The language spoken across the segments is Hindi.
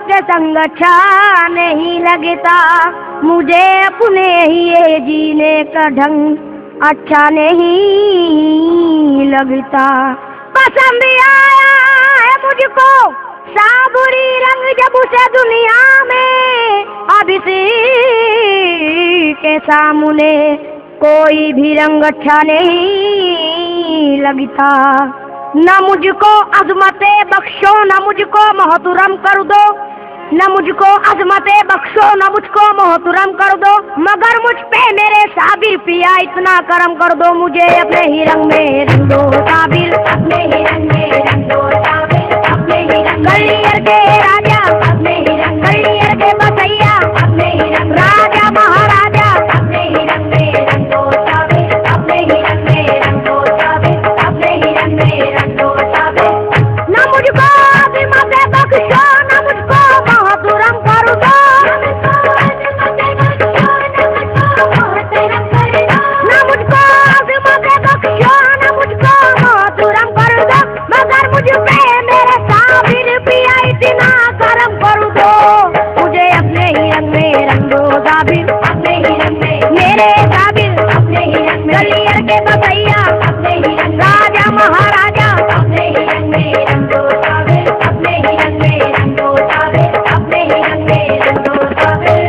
से संग अच्छा नहीं लगता, मुझे अपने ही ये जीने का ढंग अच्छा नहीं लगता। पसंद आया है मुझको साबुरी रंग जब उसे दुनिया में, अब इसी के सामने कोई भी रंग अच्छा नहीं लगता। न मुझको अजमते बख्शो न मुझको मोहतरम कर दो, न मुझको अजमते बख्शो न मुझको मोहतरम कर दो, मगर मुझ पे मेरे साबिर पिया इतना करम कर दो, मुझे अपने ही रंग में रंग दो साबिर, अपने ही रंग में रंग दो साबिर, अपने ही रंग गलियर के राजा, अपने ही रंग गलियर के बसैया, अपने ही रंग राजा महाराजा, अपने ही रंग में रंग दो साबिर, अपने ही रंग में रंग दो साबिर, अपने ही रंग में रंग दो साबिर। न मुझको अज़मत बख्शो न मुझको मोहतरम कर दो, न मुझको अज़मत बख्शो न मुझको मोहतरम कर दो, मगर मुझ पे मेरे साबिर पिया इतना करम कर दो, मुझे अपने ही रंग में रंग दो साबिर, अपने ही रंग में मेरे साबिर, अपने ही रंग में गलियर के बसैया, अपने ही रंग राजा महाराजा, अपने ही रंग में रंग दो साबिर, अपने ही रंग में रंग दो साबिर, अपने ही रंग में रंग दो साबिर।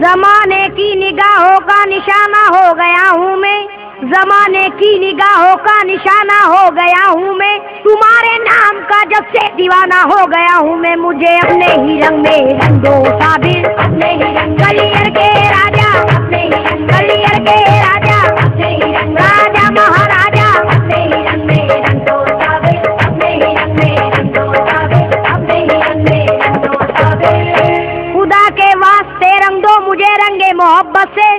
जमाने की निगाहों का निशाना हो गया हूँ मैं, जमाने की निगाहों का निशाना हो गया हूँ मैं, तुम्हारे नाम का जब से दीवाना हो गया हूँ मैं, मुझे अपने ही रंग में रंग दो साबिर, अपने ही रंग गलियर के राजा, अपने ही रंग गलियर के राजा, अपने ही रंग राजा महाराजा, अपने ही रंग में रंग दो साबिर, अपने ही रंग में रंग दो साबिर, अपने ही रंग में रंग दो साबिर। खुदा के वास्ते रंग दो मुझे रंगे मोहब्बत से,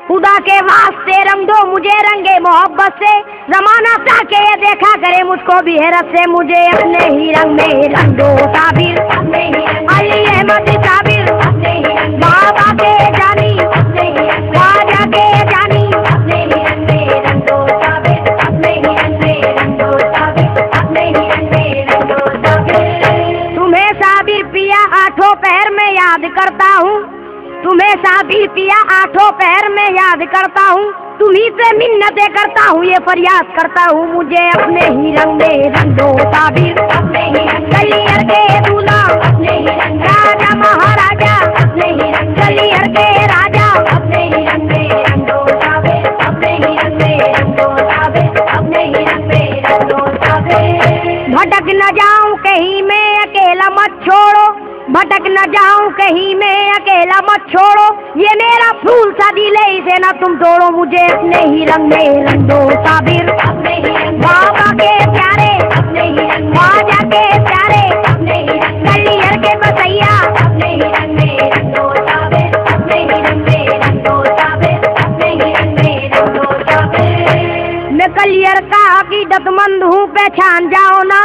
खुदा के वास्ते रंग दो मुझे रंगे मोहब्बत से, जमाना चाके ये देखा करे मुझको भी हैरत से, मुझे अपने ही रंग में रंग दो साबिर, अपने ही रंग अली अहमद साबिर, अपने ही रंग बाबा के जानी, अपने ही रंग राजा के जानी, अपने ही रंग में रंग दो साबिर, अपने ही रंग में रंग दो साबिर, अपने ही रंग में रंग दो साबिर। तुम्हें साबिर पिया आठों पहर में याद करता हूँ, तुम्हें साबिर पिया आठों पहर में याद करता हूँ, तुम्ही से मिन्नतें करता हूँ, ये फरियाद करता हूँ, मुझे अपने ही रंग में रंग दो साबिर, अपने ही रंग गलियर के दूल्हा, अपने ही रंग राजा महाराजा, अपने ही रंग गलियर के राजा, अपने ही रंग में रंग दो साबिर, अपने ही रंग में रंग दो साबिर, अपने ही रंग में रंग दो साबिर। भटक न जाऊं कहीं मैं अकेला मत छोड़ो, भटक न जाऊं कहीं मैं अकेला मत छोड़ो, ये मेरा फूल सा दिल है इसे ना तुम तोड़ो, मुझे अपने ही रंग में रंग दो साबिर, अपने ही रंग बाबा के प्यारे, अपने ही रंग राजा के प्यारे, अपने ही रंग गलियर के बसैया, अपने ही रंग में रंग दो साबिर, अपने ही रंग में रंग दो साबिर, अपने ही रंग में रंग दो साबिर। मैं कलियर का अकीदतमंद हूँ पहचान जाओ ना,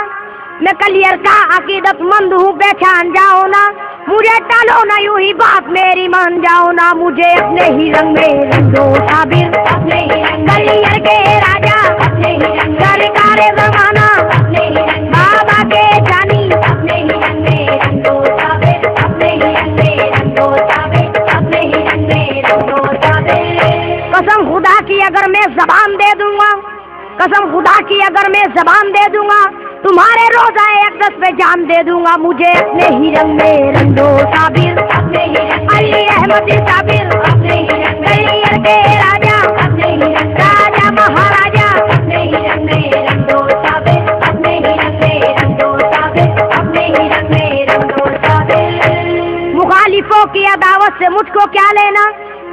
मैं कलियर का अकीदतमंद हूँ पहचान जाओ ना, मुझे टालो ना यूं ही बात मेरी मान जाओ ना, मुझे अपने ही रंग में रंग दो साबिर, अपने ही रंग गलियर के राजा, अपने ही रंग सरकारे जमाना, अपने ही रंग बाबा के जानी, अपने ही रंग में रंग दो साबिर, अपने ही रंग में रंग दो साबिर, अपने ही रंग में रंग दो साबिर। कसम खुदा की अगर मैं जबान दे दूंगा, कसम खुदा की अगर मैं जबान दे दूंगा, तुम्हारे रोज़ाए अक़दस पे जान दे दूंगा, मुझे अपने ही रंग में रंग दो साबिर, अपने ही रंग अली अहमद साबिर, अपने ही रंग गलियर के राजा, अपने ही रंग राजा महाराजा, अपने ही रंग में रंग दो साबिर, अपने ही रंग में रंग दो साबिर, अपने ही रंग में रंग दो साबिर। मुखालिफों की अदावत से मुझको क्या लेना,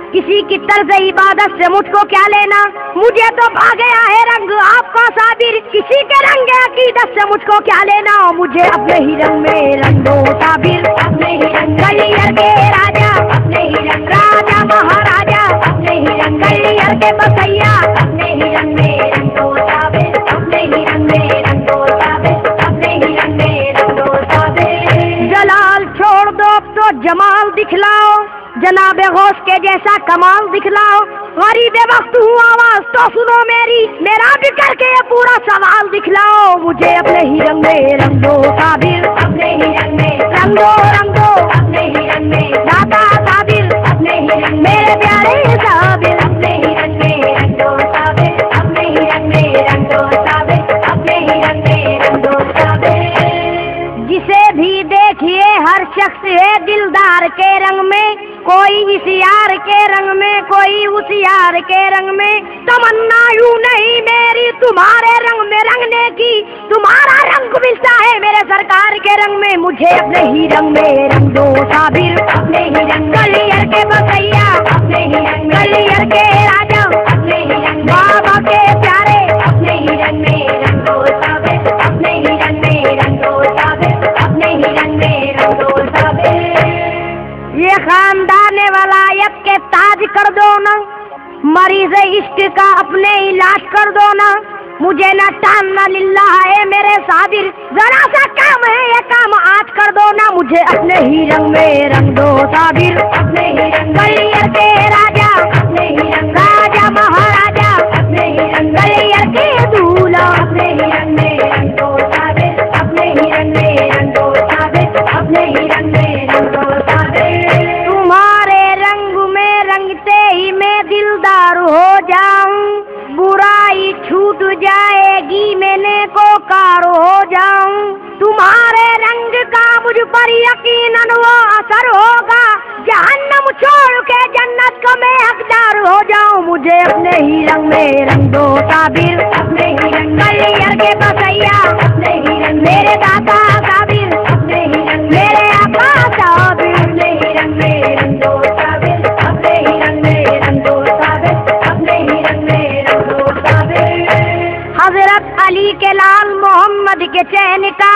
किसी की तर्ज इबादत से मुझको क्या लेना, मुझे तो भा गया है रंग आपका साबिर, किसी के रंग अकीदत से मुझको क्या लेना, मुझे अपने ही रंग में रंग दो साबिर, अपने ही रंग गलियर के राजा, अपने ही रंग राजा महाराजा, अपने ही रंग गलियर के बसैया, अपने ही रंग में रंग दो साबिर, अपने ही रंग में रंग दो साबिर, अपने ही रंग में रंग दो साबिर। जलाल छोड़ दो अब तो जमाल दिखलाओ, जनाबे गौस के जैसा कमाल दिखलाओ, गरीबे वक्त हूँ आवाज तो सुनो मेरी, मेरा भी करके ये पूरा सवाल दिखलाओ, मुझे अपने ही रंग में रंग दो साबिर, अपने ही रंग में रंग दो से भी देखिए हर शख्स है दिलदार के रंग में, कोई इस यार के रंग में, कोई उस यार के रंग में। तमन्ना यूं नहीं मेरी तुम्हारे रंग में रंगने की, तुम्हारा रंग मिलता है मेरे सरकार के रंग में। मुझे अपने ही रंग में रंग दो साबिर, अपने ही रंग। गलियर के बसैया अपने ही रंग, गलियर के राजा अपने ही रंग, बाबा के प्यारे अपने ही रंग में रंग दो साबिर, अपने ही रंग में रंग दो साबिर, अपने ही रंग में रंग दो साबिर। ये खानदान वलायत के ताज कर दो ना, मरीज इश्क का अपने इलाज कर दो ना। मुझे न टालना लिल्लाह है मेरे साबिर, जरा सा काम है ये काम आज कर दो ना। मुझे अपने ही रंग में रंग दो साबिर, अपने ही रंग। गलियर के राजा अपने ही रंग, राजा महाराजा अपने ही रंग, गलियर के दूल्हा अपने ही रंग में रंग दो साबिर, अपने ही रंग में रंग दो साबिर, अपने ही रंग में रंग दो साबिर। तुम्हारे रंग में रंगते ही मैं दिलदार हो जाऊं, बुराई छूट जाएगी मैंने को कार हो जाऊं। तुम्हारे रंग का मुझ पर यकीनन वो असर होगा, जहन्नम छोड़ के जन्नत का मैं हकदार हो जाऊं। मुझे अपने ही रंग में रंग दो साबिर, अपने ही रंग। गलियर के बसैया अपने ही रंग, मेरे दादा साबिर अपने ही रंग, मेरे आका साबिर अपने ही रंग में रंग दो साबिर, अपने ही रंग में रंग दो साबिर, अपने ही रंग में रंग दो साबिर। हजरत अली के लाल मोहम्मद के चैन का,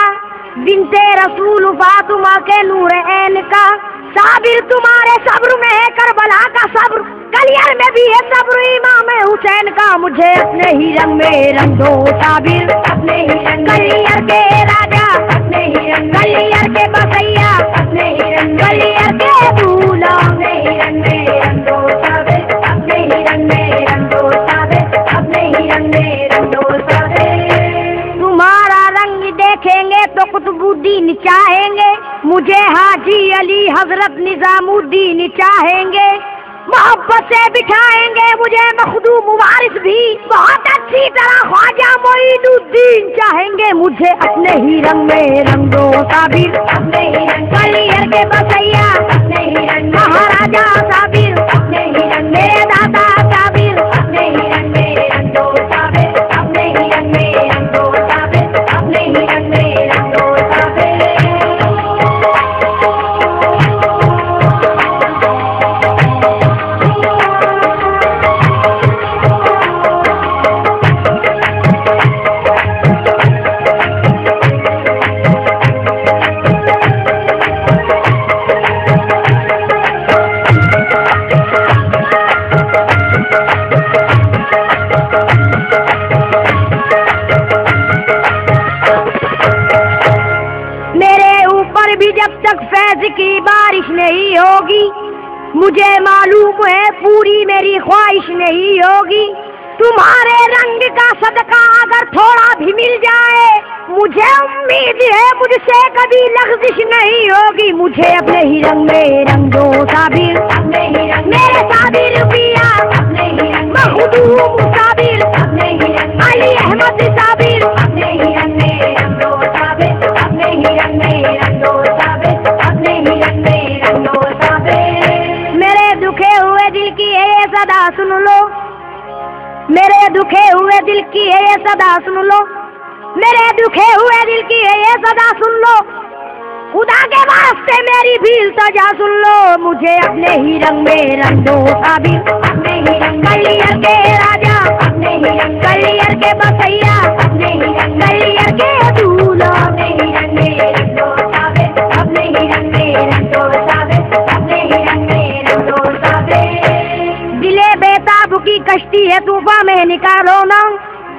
बिनते रसूल फातिमा के नूर ऐन का, साबिर तुम्हारे सब्र में है करबला का सब्र, गलियर में भी है सब्र इमाम हुसैन का। मुझे अपने ही रंग में रंग दो साबिर, अपने ही रंग। गलियर के राजा अपने ही रंग, गलियर के बसैया अपने ही रंग, गलियर के दूल्हा अपने ही रंग में रंग दो साबिर, अपने ही रंग में रंग दो साबिर, अपने ही रंग में रंग दो साबिर। तुम्हारा रंग देखेंगे तो कुतुबुद्दीन चाहेंगे, मुझे हाजी अली हजरत निजामुद्दीन चाहेंगे। मोहब्बत से बिठाएंगे मुझे मखदूम वारिस भी, बहुत अच्छी तरह ख्वाजा मोइनुद्दीन चाहेंगे। मुझे अपने ही रंग में रंग दो साबिर, अपने ही रंग। गलियर के बसैया अपने ही रंग, महाराजा साबिर अपने ही रंग, मेरे दादा साबिर अपने ही रंग में रंग दो साबिर, अपने ही रंग में रंग दो साबिर, अपने ही रंग में रंग दो साबिर। जब तक फैज की बारिश नहीं होगी, मुझे मालूम है पूरी मेरी ख्वाहिश नहीं होगी। तुम्हारे रंग का सदका अगर थोड़ा भी मिल जाए, मुझे उम्मीद है मुझसे कभी लग़्ज़िश नहीं होगी। मुझे अपने ही रंग में रंग दो साबिर, अपने ही रंग। मेरे साबिर पिया अपने ही रंग, मखदूम साबिर अपने ही रंग, अली अहमद साबिर अपने ही रंग में रंग दो साबिर, अपने ही रंग में रंग दो साबिर, अपने ही रंग में रंग दो साबिर। मेरे दुखे हुए दिल की है ये सदा सुन लो, मेरे दुखे हुए दिल की है ये सदा सुन लो, मेरे दुखे हुए दिल की है ये सदा सुन लो। खुदा के वास्ते मेरी भील सजा सुन लो। मुझे अपने ही रंग में रंग दो साबिर, अपने ही रंग। गलियर के राजा अपने ही रंग, गलियर के बसैया अपने ही रंग, गलियर के दूल्हा अपने ही रंग में रंग दो साबिर, अपने ही रंग में रंग दो साबिर, अपने ही रंग में रंग दो साबिर। दिले बेताब की कश्ती है तूफान में निकालो ना,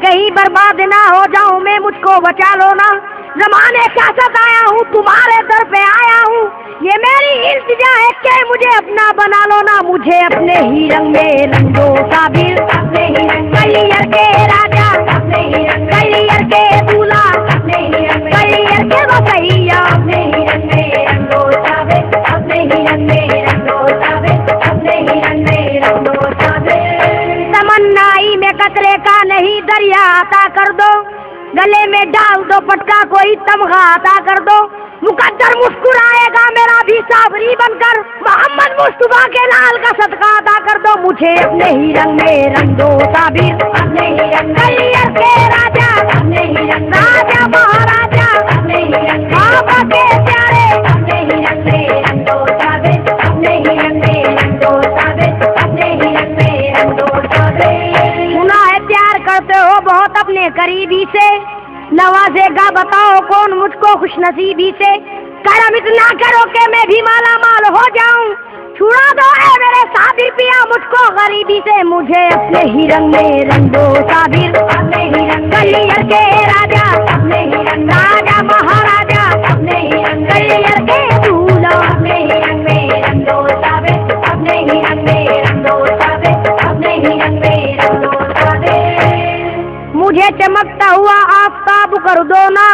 कहीं बर्बाद ना हो जाऊं मैं, मुझको बचा लो ना। जमाने का सताया हूँ तुम्हारे दर पे आया हूँ, ये मेरी इल्तिजा है कि मुझे अपना बना लो ना। मुझे अपने ही रंग में रंग दो साबिर, अपने ही रंग। गलियर के राजा अपने ही रंग, गलियर के दूल्हा अपने ही रंग, गलियर के बसैया अपने ही रंग में रंग दो साबिर, अपने ही रंग में रंग दो साबिर, अपने ही रंग में रंग दो साबिर। तमन्नाई में कतरे का नहीं दरिया अता कर दो, गले में डाल दो पटका कोई तमगा अता कर दो। कर मुस्कुराएगा मेरा भी साबरी बनकर, मोहम्मद मुस्तफा के लाल का सदका अदा कर दो मुझे अपने ही रंग में रंग दो साबिर, अपने ही रंग गलियर के राजा, अपने ही रंग राजा महाराजा, अपने ही रंग बाबा के प्यारे, अपने ही रंग में रंग दो साबिर, अपने ही रंग में रंग दो साबिर, अपने ही रंग में रंग दो साबिर। सुना है प्यार करते हो बहुत अपने करीबी से, नवाजेगा बताओ कौन मुझको खुशनसीबी से, करम इतना करो कि मैं भी माला माल हो जाऊं, छुड़ा दो ऐ मेरे साबिर पिया मुझको गरीबी से, मुझे अपने ही रंग में रंग दो साबिर, अपने ही रंग गलियर के राजा, अपने ही रंग राजा महाराजा, अपने ही रंग गलियर के दूल्हा, अपने ही रंग में रंग दो साबिर, अपने ही रंग में रंग दो साबिर, अपने ही रंग में रंग दो साबिर। मुझे चमकता हुआ आफताब कर दो ना,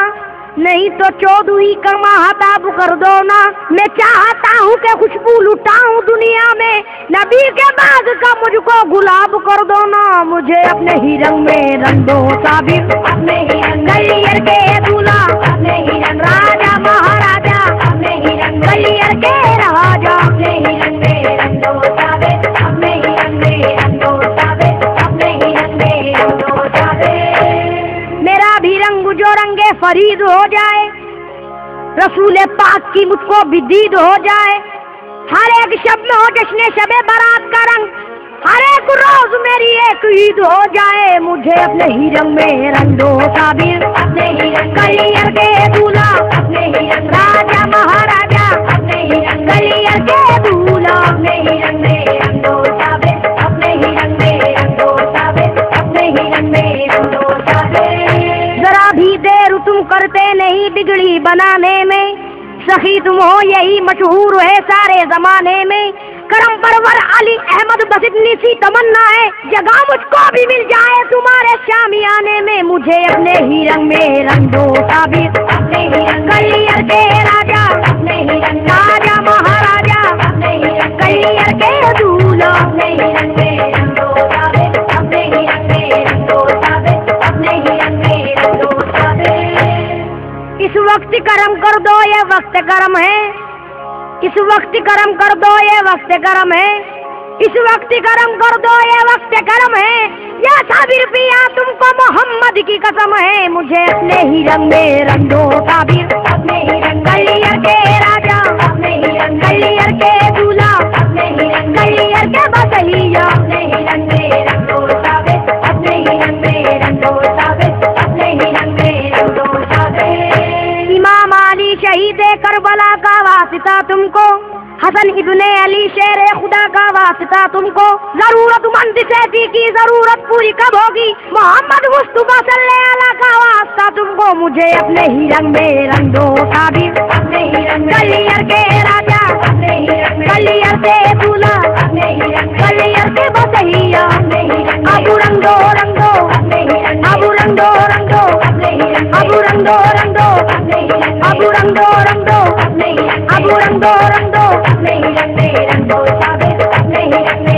नहीं तो चौदहवीं का महताब कर दो ना, मैं चाहता हूँ कि खुशबू लुटाऊं दुनिया में, नबी के बाग का मुझको गुलाब कर दो ना, मुझे अपने ही रंग में रंग दो साबिर, अपने ही रंग गलियर के दूल्हा, अपने ही रंग राजा महाराजा, अपने ही रंग गलियर के राजा, अपने ही रंग में रंग दो साबिर, अपने ही रंग में रंग दो साबिर, अपने ही रंग में रंग दो साबिर। मेरा भी रंग जो रंगे फरीद हो जाए, रसूले पाक की मुझको भी दीद हो जाए, हर एक शब में हो जश्न शबे बारात का रंग, हर एक रोज मेरी एक ईद हो जाए, मुझे अपने ही रंग में रंग दो साबिर, अपने ही रंग गलियर के दूल्हा, अपने ही रंग राजा महाराजा, अपने ही रंग गलियर के दूल्हा, अपने ही रंग में रंग दो साबिर, अपने ही रंग में रंग दो साबिर, अपने ही रंग में रंग दो साबिर। जरा भी देर तुम करते नहीं बिगड़ी बनाने में, सखी तुम हो यही मशहूर है सारे जमाने में, करम परवर अली अहमद बस इतनी सी तमन्ना है, जगह मुझको भी मिल जाए तुम्हारे शामियाने में, मुझे अपने ही रंग में रंग दो साबिर, अपने ही रंग गलियर के राजा, अपने ही रंग राजा महाराजा, अपने ही रंग गलियर के दूल्हा, अपने ही रंग में रंग दो साबिर, अपने ही रंग में रंग दो साबिर, अपने ही रंग में रंग दो साबिर। इस वक्त करम कर दो ये वक्त करम है, इस वक्त करम कर दो ये वक्त करम है, इस वक्त करम कर दो ये वक्त करम है, या साबिर पिया तुमको मोहम्मद की कसम है, मुझे अपने ही रंग में रंग दो साबिर, अपने ही रंग गलियर के राजा, अपने ही रंग गलियर के दूल्हा, अपने ही रंग गलियर के बसैया, अपने ही रंग में रंग दो साबिर, अपने ही रंग में रंग दो साबिर, अपने ही रंग में रंग दो साबिर। इमाम अली शहीद करबला का वास्ता तुमको, हसन इब्ने अली शेर खुदा का वास्ता तुमको, जरूरतमंद से की जरूरत पूरी कब होगी, मोहम्मद मुस्तफा सल्लल्लाहु अलैहि का वास्ता तुमको, मुझे अपने ही रंग में रंग दो साबिर, अपने ही रंग गलियर के राजा, अपने ही रंग गलियर के दूल्हा, अपने ही रंग गलियर के बसैया, अपने ही रंग अबू रंग दो अपने ही रंग अबू रंग दो अपने ही रंग अबू रंग दो अपने ही रंग अबू रंग दो अपने ही रंग अबू रंग दो अपने ही रंग में रंग दो साबिर, अपने ही रंग में